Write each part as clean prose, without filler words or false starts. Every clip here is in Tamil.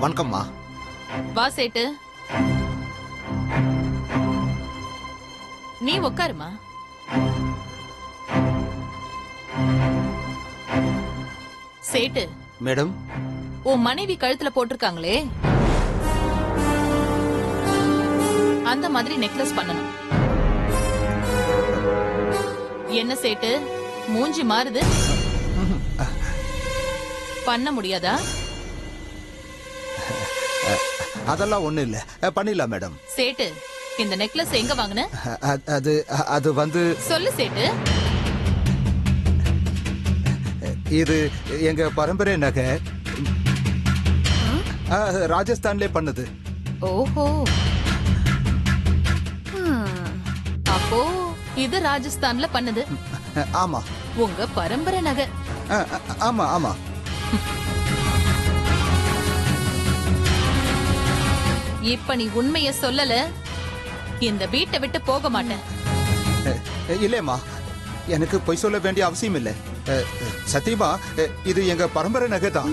வணக்கம்மா. வா சேட்டு, நீ உட்காருமா. சேட்டு, மேடம், உன் மனைவி கழுத்துல போட்டிருக்காங்களே அந்த மாதிரி நெக்லஸ் பண்ணணும். என்ன சேட்டு மூஞ்சி மாறுது? பண்ண முடியாதா? அதெல்லாம் ஒண்ணு இல்ல, பண்ணிடலாம் மேடம். சேட்டு, இந்த நெக்லஸ் எங்க வாங்குன? அது அது வந்து சொல்லு சேட்டு. இது எங்க பரம்பரை நகை. ராஜஸ்தான்ல பண்ணது. ஓஹோ, அப்போ இது ராஜஸ்தான்ல பண்ணது. ஆமா. உங்க பரம்பரை நகை. ஆமா ஆமா. இப்ப நீ உண்மைய சொல்லல, இந்த வீட்டை விட்டு போக மாட்டேன். இல்லேம்மா, எனக்கு பொய் சொல்ல வேண்டிய அவசியம் இல்லை. சத்தியமா இது எங்க பரம்பரை நகை தான்.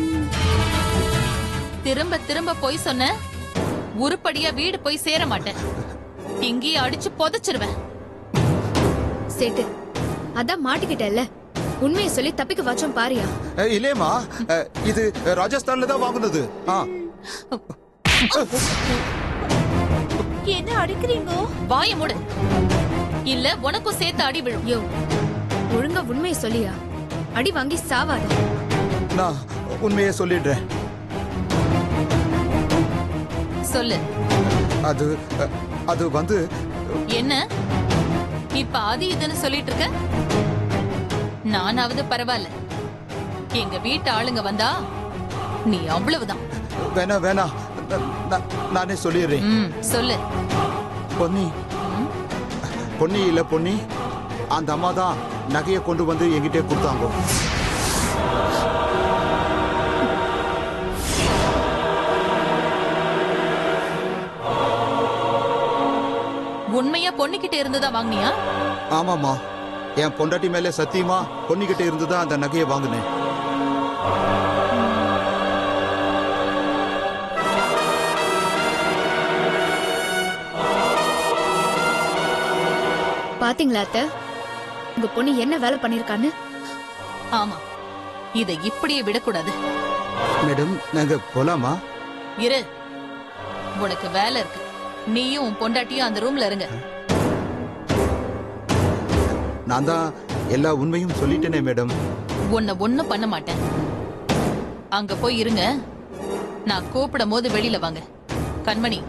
திரும்ப திரும்ப பொய் சொன்ன, உருப்படியா வீடு போய் சேர மாட்டேன். இங்கேயே அடிச்சு புதைச்சிருவேன். சேட்டு, அதான் மாட்டிக்கிட்டல்ல, உண்மையை சொல்லி தப்பிக்க வச்சோம் பாரியா. இல்லேம்மா, இது ராஜஸ்தான்ல தான் வாங்குனது. என்ன அடிக்கிறீங்க? வாய மூடு, இல்ல உனக்கும் சேர்த்து அடி விழும். யோ, ஒழுங்கா உண்மையை சொல்லியா, அடி வாங்கி சாவாத. நான் உண்மையை சொல்லிடுறேன். சொல்லு. அது அது வந்து என்ன இப்ப அது இதுன்னு சொல்லிட்டு இருக்க? நானாவது பரவாயில்ல, எங்க வீட்டு ஆளுங்க வந்தா நீ அவ்வளவுதான். வேணா வேணா, நானே சொல்லிடுறேன். சொல்லு. பொன்னி, பொன்னி இல்ல பொன்னி, அந்த அம்மா தான் நகையை கொண்டு வந்து என்கிட்ட கொடுத்தாங்க. உண்மையா பொண்ணுகிட்ட இருந்துதான் வாங்கினியா? ஆமாமா, என் பொண்டாட்டி மேல சத்தியமா பொன்னிக்கிட்ட இருந்துதான் அந்த நகையை வாங்கினேன். பாத்தீங்களா அத்தை, உங்க பொண்ணு என்ன வேலை பண்ணிருக்கான்னு? ஆமா, இதை இப்படியே விடக்கூடாது. மேடம், நாங்க போலாமா? இரு, உனக்கு வேலை இருக்கு. நீயும் உன் பொண்டாட்டியும் அந்த ரூம்ல இருங்க. நான் தான் எல்லா உண்மையும் சொல்லிட்டேனே மேடம். உன்னை ஒண்ணும் பண்ண மாட்டேன். அங்க போய் இருங்க, நான் கூப்பிடும் போது வெளியில வாங்க. கண்மணி,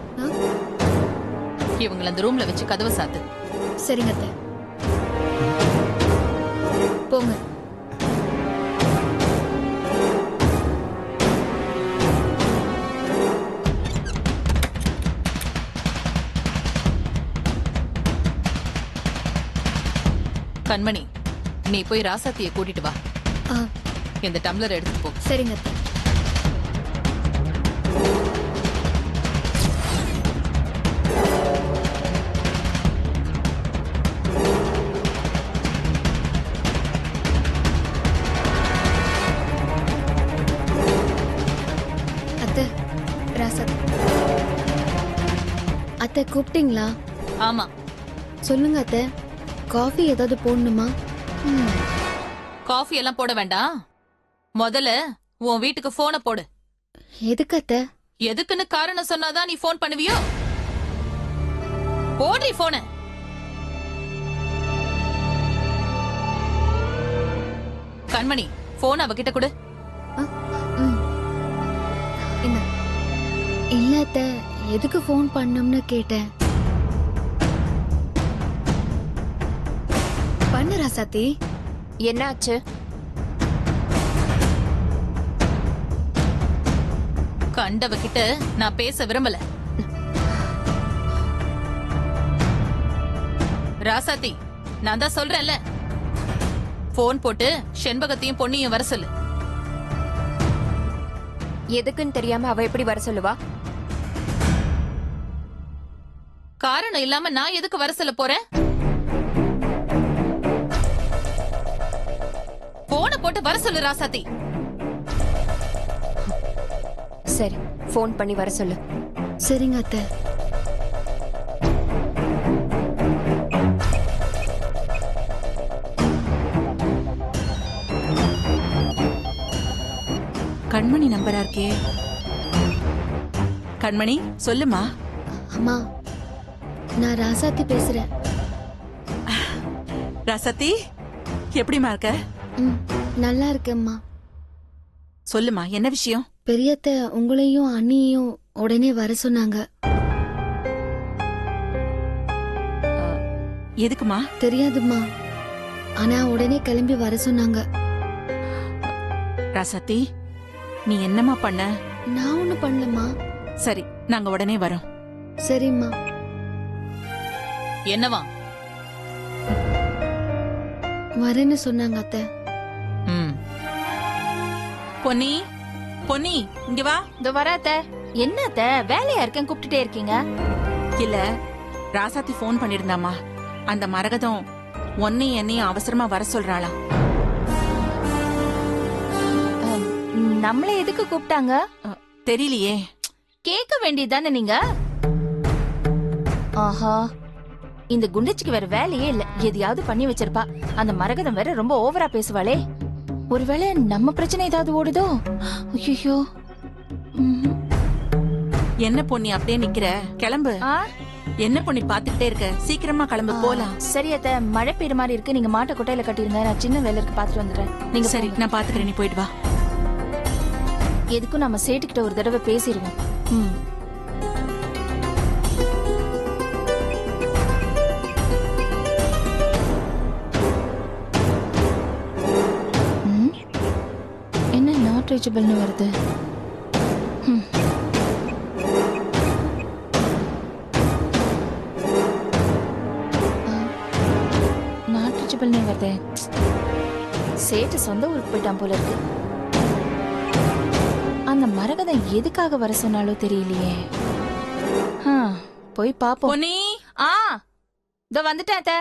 இவங்களை அந்த ரூம்ல வச்சு கதவை சாத்து. சரிங்க அத்தை, போங்க. கண்மணி, நீ போய் ராசாத்தியை கூட்டிட்டு வா. இந்த டம்ளர் எடுத்துட்டு போ. சரிங்க அத்தை. அத்தை, ராசாத்தி. அத்தை கூப்பிட்டீங்களா? ஆமா. சொல்லுங்க அத்தை, காஃபி ஏதாவது போடணுமா? காஃபி எல்லாம் போட வேண்டாம். முதல்ல உன் வீட்டுக்கு போனை போடு. எதுக்கு அத்தை? எதுக்குன்னு காரணம் சொன்னாதான் நீ போன் பண்ணுவியோ? போடுறீ போன. கண்மணி, போன் அவகிட்ட கொடு. இல்ல அத்தை, எதுக்கு போன் பண்ணோம்னு கேட்டேன். பண்ணு ராசாத்தி. என்னாச்சு? கண்டவகிட்ட நான் பேச விரும்பல. ராசாத்தி, நான் தான் சொல்றேன்ல, போன் போட்டு செண்பகத்தையும் பொன்னியும் வர சொல்லு. எதுக்குன்னு தெரியாம அவ எப்படி வர சொல்லுவா? காரணம் இல்லாம நான் எதுக்கு வர சொல்ல போறேன்? போன போட்டு வர சொல்லு ராசாத்தி. சரி, ஃபோன் பண்ணி வர சொல்லு. சரிங்க அத்தை. கண்மணி நம்பரா இருக்கே. கண்மணி சொல்லுமா. அம்மா, நான் ராசாத்தி பேசுறேன். ரசதி எப்படிமா இருக்க? நல்லா இருக்கேம்மா. சொல்லுமா, என்ன விஷயம்? பெரியத்த உங்களையும் அண்ணியையும் உடனே வர சொன்னாங்க. எதுக்குமா? தெரியாதும்மா, ஆனா உடனே கிளம்பி வர சொன்னாங்க. ரசதி, நீ என்னமா பண்ண? நான் ஒண்ணு பண்ணலம்மா. சரி, நாங்க உடனே வரோம். சரிம்மா. என்னவா? வரேன்னு சொன்னாங்க அத்தை. பொன்னி, பொன்னி இங்க வா. இந்த வராத்த. என்னத்த வேலையா இருக்கேன், கூப்பிட்டுட்டே இருக்கீங்க? இல்ல, ராசாத்தி ஃபோன் பண்ணிருந்தாமா. அந்த மரகதம் உன்னையும் என்னையும் அவசரமா வர சொல்றாளா. நம்மள எதுக்கு கூப்பிட்டாங்க? தெரியலையே. கேட்க வேண்டியதானே நீங்க? ஆஹா, இந்த குண்டச்சிக்கு வேற வேலையே இல்ல. எதையாவது பண்ணி வச்சிருப்பா. அந்த மரகதம் வேற ரொம்ப ஓவரா பேசுவாளே. ஒருவேளை நம்ம பிரச்சனை ஏதாவது ஓடுதோ? ஐயோ. என்ன பொன்னி அப்படியே நிக்கிற? கிளம்பு. என்ன பொண்ணி பாத்துக்கிட்டே இருக்க? சீக்கிரமா கிளம்பு, போலாம். சரி அத்த, மழை பெய்யுற மாதிரி இருக்கு. நீங்க மாட்டை கொட்டையில கட்டிருங்க. நான் சின்ன வேலை இருக்கு, பாத்துட்டு வந்துடுறேன். நீங்க சரி, நான் பாத்துக்கிறேன், நீ போயிட்டு வா. எதுக்கும் நம்ம சேட்டுக்கிட்ட ஒரு தடவை பேசிடுவோம். என்ன நாட் ரீச்சபிள்னு வருது? நாட் ரீச்சபிள்னே வருது. சேட்டு சொந்த ஊருக்கு போயிட்டான் போல இருக்கு. அந்த மரகதம் எதுக்காக வர சொன்னாலோ தெரியலையே. போய் பாப்போம். பொன்னி, இதோ வந்துட்டேன் அத்தை.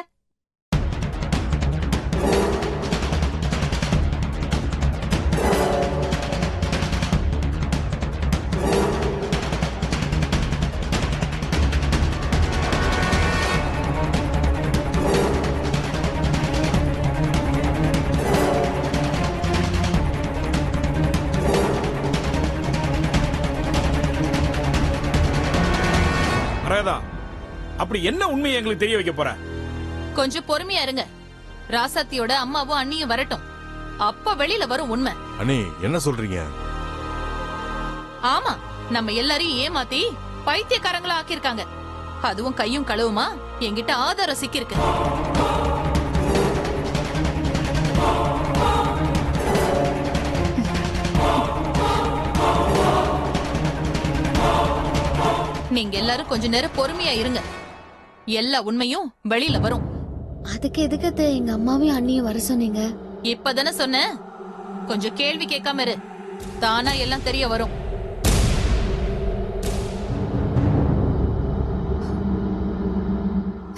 அப்படி என்ன உண்மையை எங்களுக்கு தெரிய வைக்க போற? கொஞ்சம் பொறுமையா இருங்க. ராசாத்தியோட அம்மாவும் அண்ணியும் வரட்டும், அப்ப வெளியில வரும் உண்மை. அண்ணி, என்ன சொல்றீங்க? ஆமா, நம்ம எல்லாரையும் ஏமாத்தி பைத்தியக்காரங்களா ஆக்கியிருக்காங்க. அதுவும் கையும் களவுமா என்கிட்ட ஆதாரம் சிக்கிருக்கு. நீங்க எல்லாரும் கொஞ்ச நேரம் பொறுமையா இருங்க. எல்லா உண்மையும் வெளியில வரும். அதுக்கு எதுக்கு அத்தை எங்க அம்மாவையும் அண்ணியும் வர சொன்னீங்க? இப்பதானே சொன்னேன், கொஞ்சம் கேள்வி கேட்காம இரு. தானா எல்லாம் தெரிய வரும்.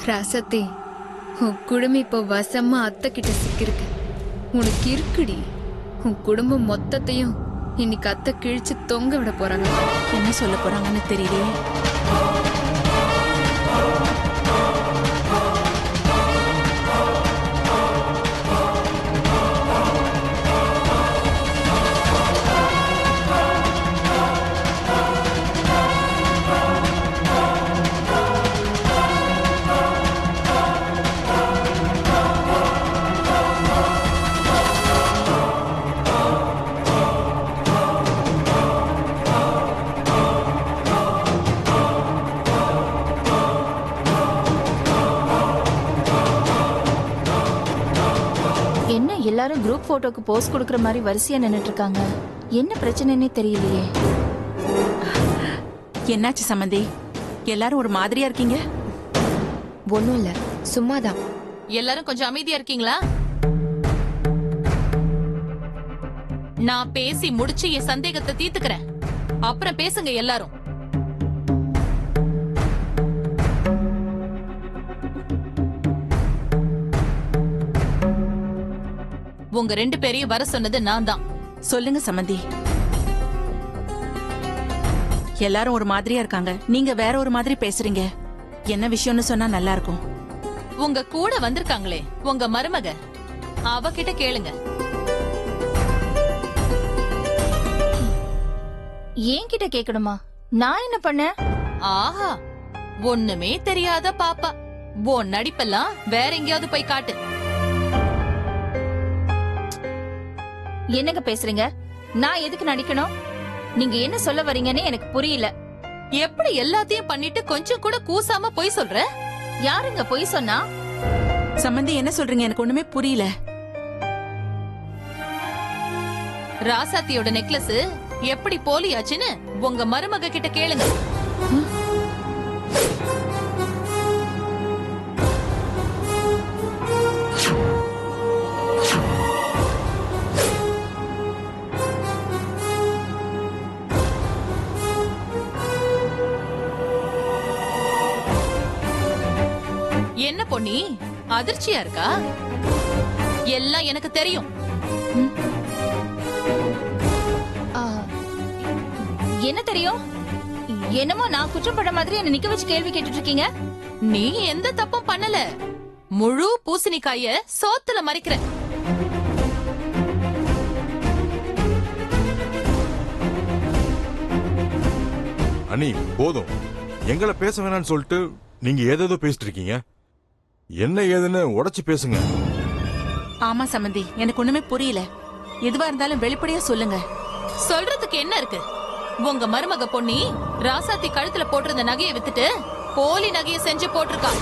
ராசத்தி, உன் குடும்பம் இப்போ வசமா அத்தை கிட்ட சிக்கிருக்கு. உனக்கு இருக்குடி. உன் குடும்பம் மொத்தத்தையும் இன்னைக்கு அத்தை கிழிச்சு தொங்க விட போறாங்க. என்ன சொல்ல போறாங்கன்னு தெரியலையே. எல்லாரும் குரூப் போட்டோக்கு போஸ் கொடுக்கற மாதிரி வரிசையா நின்னுட்டு இருக்காங்க. என்ன பிரச்சனைன்னே தெரியலையே. என்னாச்சு சம்பந்தி? எல்லாரும் ஒரு மாதிரியா இருக்கீங்க. ஒண்ணும் இல்ல, சும்மாதான். எல்லாரும் கொஞ்சம் அமைதியா இருக்கீங்களா? நான் பேசி முடிச்சு என் சந்தேகத்தை தீர்த்துக்கிறேன், அப்புறம் பேசுங்க எல்லாரும். உங்க ரெண்டு பேரையும் வர சொன்னது நான் தான். சொல்லுங்க சம்பந்தி. எல்லாரும் ஒரு மாதிரியா இருக்காங்க, நீங்க வேற ஒரு மாதிரி பேசுறீங்க. என்ன விஷயம்னு சொன்னா நல்லா இருக்கும். உங்க கூட வந்திருக்காங்களே உங்க மருமக, அவகிட்ட கேளுங்க. என்கிட்ட கேட்கணுமா? நான் என்ன பண்ணேன்? ஆஹா, ஒண்ணுமே தெரியாத பாப்பா. உன் நடிப்பெல்லாம் வேற எங்கேயாவது போய் காட்டு. என்னங்க பேசுறீங்க? நான் எதுக்கு நடிக்கணும்? நீங்க என்ன சொல்ல வரீங்கன்னு எனக்கு புரியல. எப்படி எல்லாத்தையும் பண்ணிட்டு கொஞ்சம் கூட கூசாம போய் சொல்ற? யாருங்க பொய் சொன்னா? சம்பந்தி என்ன சொல்றீங்க? எனக்கு ஒண்ணுமே புரியல. ராசாத்தியோட நெக்லஸ் எப்படி போலியாச்சுன்னு உங்க மருமக கிட்ட கேளுங்க. என்ன பொன்னி, அதிர்ச்சியா இருக்கா? எல்லாம் எனக்கு தெரியும். ஆ, என்ன தெரியும்? என்னமோ நான் குற்றப்பட மாதிரி என்ன நிக்க வச்சு கேள்வி கேட்டுட்டு இருக்கீங்க. நீ எந்த தப்பும் பண்ணல. முழு பூசணிக்காய சோத்துல மறைக்கிற. அண்ணி போதும், எங்களை பேச வேணாம்னு சொல்லிட்டு நீங்க ஏதேதோ பேசிட்டு இருக்கீங்க. என்ன ஏதுன்னு உடைச்சு பேசுங்க. ஆமா சம்பந்தி, எனக்கு ஒண்ணுமே புரியல. எதுவா இருந்தாலும் வெளிப்படையா சொல்லுங்க. சொல்றதுக்கு என்ன இருக்கு? உங்க மருமக பொன்னி ராசாத்தி கழுத்துல போட்டிருந்த நகையை வித்துட்டு போலி நகையை செஞ்சு போட்டிருக்கா.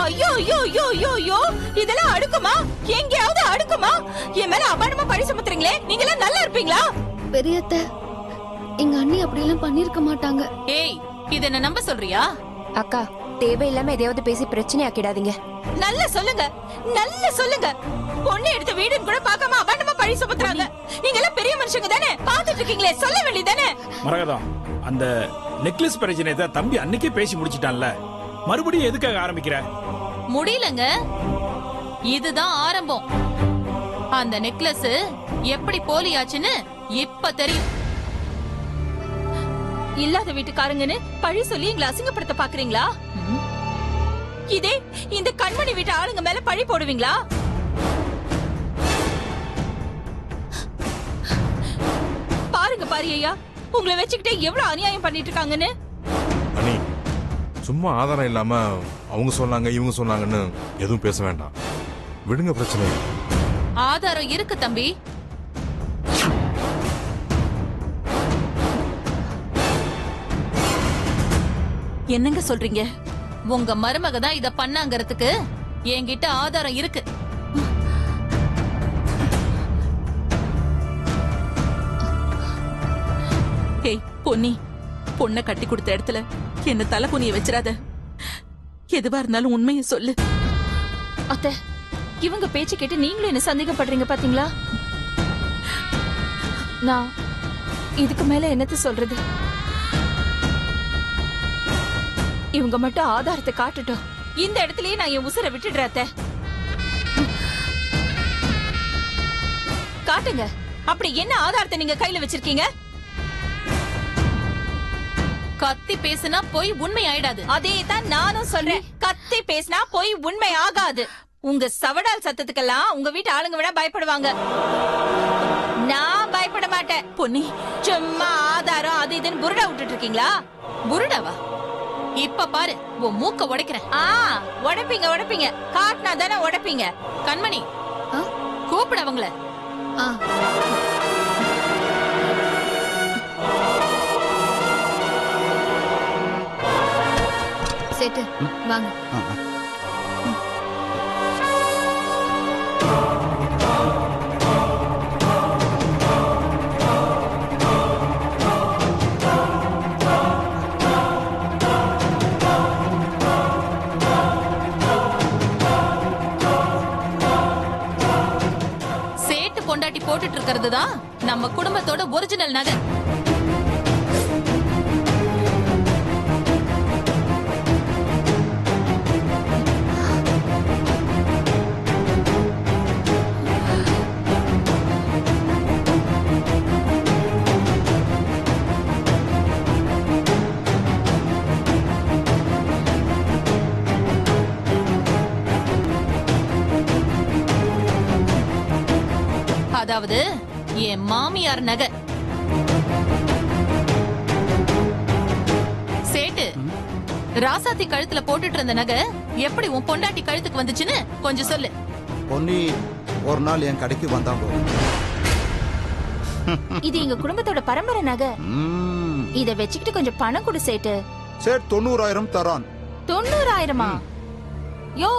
ஐயோ ஐயோ ஐயோ ஐயோ ஐயோ, இதெல்லாம் அடுக்குமா? எங்கேயாவது அடுக்குமா? என் மேல அபாண்டமா பழி சுமத்துறீங்களே, நீங்க எல்லாம் நல்லா இருப்பீங்களா? பெரியத்த, எங்க அண்ணி அப்படியெல்லாம் பண்ணிருக்க மாட்டாங்க. ஏய், இத என்ன நம்ப சொல்றியா? அக்கா, தேவையில்லாம எதையாவது பேசி பிரச்சனை ஆக்கிடாதீங்க. நல்லா சொல்லுங்க, நல்லா சொல்லுங்க. பொண்ணு எடுத்த வீடுன்னு கூட பார்க்காம அபாண்டமா பழி சுமத்துறாங்க. நீங்க எல்லாம் பெரிய மனுஷங்க தானே, பாத்துட்டு இருக்கீங்களே, சொல்ல வேண்டியதானே? மரகதம், அந்த நெக்லஸ் பிரச்சனையை தான் தம்பி அன்னைக்கே பேசி முடிச்சிட்டான்ல, மறுபடியும் எதுக்காக ஆரம்பிக்கிற? முடியலங்க, இதுதான் ஆரம்பம். அந்த நெக்லஸ் எப்படி போலியாச்சுன்னு இப்ப தெரியும். இல்லாத வீட்டுக்காரங்கன்னு பழி சொல்லி எங்களை அசிங்கப்படுத்த பாக்குறீங்களா? இதே இந்த கண்மணி வீட்டு ஆளுங்க மேல பழி போடுவீங்களா? பாருங்க பாரு ஐயா, உங்களை வச்சுக்கிட்டே எவ்வளவு அநியாயம் பண்ணிட்டு இருக்காங்கன்னு. அண்ணி, சும்மா ஆதாரம் இல்லாம அவங்க சொன்னாங்க இவங்க சொன்னாங்கன்னு எதுவும் பேச வேண்டாம். விடுங்க பிரச்சனை. ஆதாரம் இருக்கு தம்பி. என்னங்க சொல்றீங்க? உங்க மருமக தான் இத பண்ணாங்கறதுக்கு என்கிட்ட ஆதாரம் இருக்கு. ஏய் பொன்னி, பொண்ணை கட்டி கொடுத்த இடத்துல என்ன தலை குனிய வச்சிராத. எதுவா இருந்தாலும் உண்மையை சொல்லு. அத்தை, இவங்க பேச்சு கேட்டு நீங்களும் என்ன சந்தேகப்படுறீங்க பாத்தீங்களா? நான் இதுக்கு மேல என்னத்த சொல்றது? இவங்க மட்டும் ஆதாரத்தை காட்டுட்டோம், இந்த இடத்துலயே நான் என் உசுரை விட்டுடுறேன் அத்தை. காட்டுங்க, அப்படி என்ன ஆதாரத்தை நீங்க கையில வச்சிருக்கீங்க? கத்தி பேசினா போய் உண்மை ஆயிடாது. அதே தான் நானும் சொல்றேன், கத்தி பேசினா போய் உண்மை ஆகாது. உங்க சவடால் சத்தத்துக்கெல்லாம் உங்க வீட்டு ஆளுங்க விட பயப்படுவாங்க, நான் பயப்பட மாட்டேன். பொன்னி, சும்மா ஆதாரம் அது இதுன்னு புருடா விட்டுட்டு இருக்கீங்களா? புருடாவா? இப்ப பாரு, உன் மூக்க உடைக்கிறேன். உடைப்பீங்க உடைப்பீங்க, காட்டினா தானே உடைப்பீங்க. கண்மணி, கூப்பிட அவங்கள. சேட்டு வாங்க. சேட்டு பொண்டாட்டி போட்டுட்டு இருக்கிறது தான் நம்ம குடும்பத்தோட ஒரிஜினல் நகை. அதாவது என் மாமியார் நகை. சேட்டு, ராசாத்தி கழுத்துல போட்டுட்டு இருந்த நகை எப்படி உன் பொண்டாட்டி கழுத்துக்கு வந்துச்சுன்னு கொஞ்சம் சொல்லு. பொன்னி ஒரு நாள் என் கடைக்கு வந்தாங்க. இது எங்க குடும்பத்தோட பரம்பரை நகை. இத வச்சுக்கிட்டு கொஞ்சம் பணம் கொடு சேட்டு. சரி 90,000 தரான். 90,000-ஆ? யோ,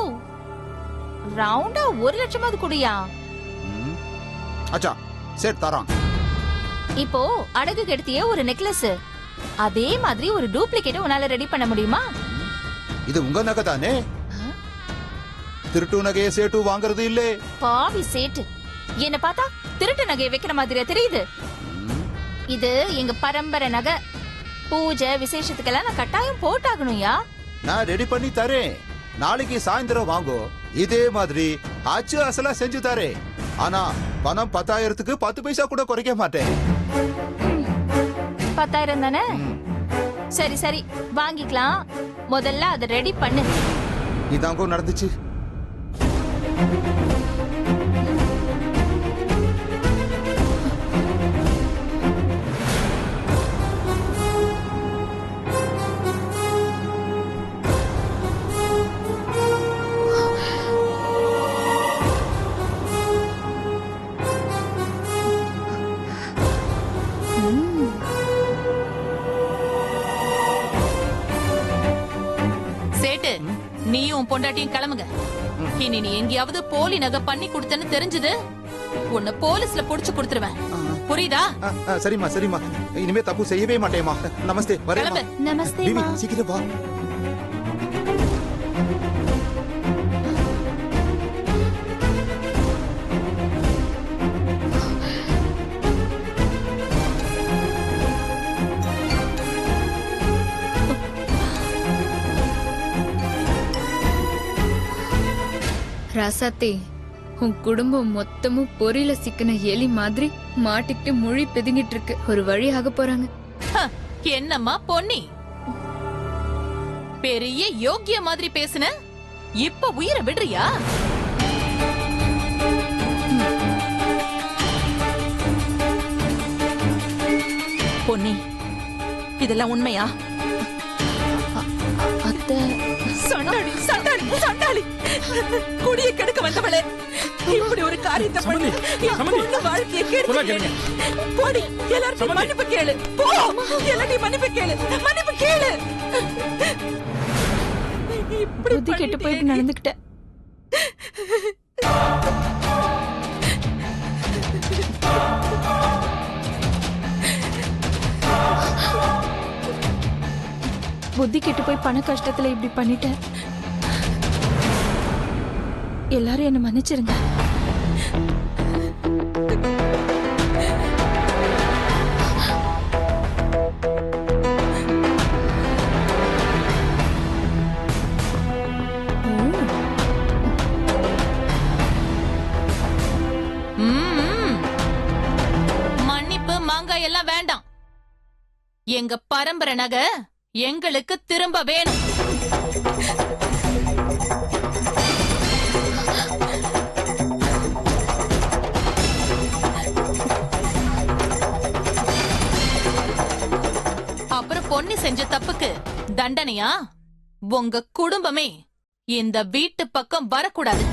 ரவுண்டா 1,00,000 குடியா? அச்சா சரி தரான். இப்போ அடகு கெடுத்திய ஒரு நெக்லஸ், அதே மாதிரி ஒரு டூப்ளிகேட் உன்னால ரெடி பண்ண முடியுமா? இது உங்க நகை தானே? திருட்டு நகையை சேட்டு வாங்குறது இல்லே. பாவி சேட்டு, என்ன பார்த்தா திருட்டு நகையை வைக்கிற மாதிரியா தெரியுது? இது எங்க பரம்பரை நகை. பூஜை விசேஷத்துக்கெல்லாம் நான் கட்டாயம் போட்டாகணும்யா. நான் ரெடி பண்ணி தரேன். நாளைக்கு சாயந்தரம் வாங்கோ. இதே மாதிரி அச்சு அசலா செஞ்சு தரேன். ஆனா பணம் 10,000க்கு 10 பைசா கூட குறைக்க மாட்டேன். 10,000 தானே? சரி சரி, வாங்கிக்கலாம். முதல்ல அதை ரெடி பண்ணு. இதாங்கோ நடந்துச்சு. சேட்டு, நீயும் பொண்டாட்டியும் கிளம்புங்க. இனி நீ எங்கேயாவது போலி நகை பண்ணி கொடுத்தன்னு தெரிஞ்சது உன்னை போலீஸ்ல புடிச்சு கொடுத்துருவேன். புரியுதா? சரிம்மா சரிம்மா, இனிமே தப்பு செய்யவே மாட்டேமா. நமஸ்தே, வரேம்மா. நமஸ்தே. பிவி சீக்கிரம் வா. ராசாத்தி, உன் குடும்பம் மொத்தமும் பொறியில சிக்கின எலி மாதிரி மாட்டிக்கிட்டு மொழி பெதுங்கிட்டு இருக்கு. ஒரு வழி ஆக போறாங்க. என்னம்மா பொன்னி, பெரிய யோக்கிய மாதிரி பேசுன, இப்ப உயிரை விடுறியா? பொன்னி, இதெல்லாம் உண்மையா? அத்தை, சண்டாளி சண்டாளி சண்டாளி, குடியை கெடுக்க வந்தவளே, இப்படி ஒரு காரியத்தை பண்ணி என் பொண்ணு வாழ்க்கையை கெடுத்து. போடி, எல்லாரும் மன்னிப்பு கேளு. போ, எல்லாரும் மன்னிப்பு கேளு, மன்னிப்பு கேளு. புத்தி கெட்டு போய் இப்படி நடந்துக்கிட்ட. புத்தி கெட்டு போய் பண கஷ்டத்துல இப்படி பண்ணிட்டேன். எல்லாரும் என்ன மன்னிச்சிருங்க. மன்னிப்பு மாங்காய் எல்லாம் வேண்டாம். எங்க பரம்பரை நகை எங்களுக்கு திரும்ப வேணும். அப்புறம் பொன்னி செஞ்ச தப்புக்கு தண்டனையா உங்க குடும்பமே இந்த வீட்டு பக்கம் வரக்கூடாது.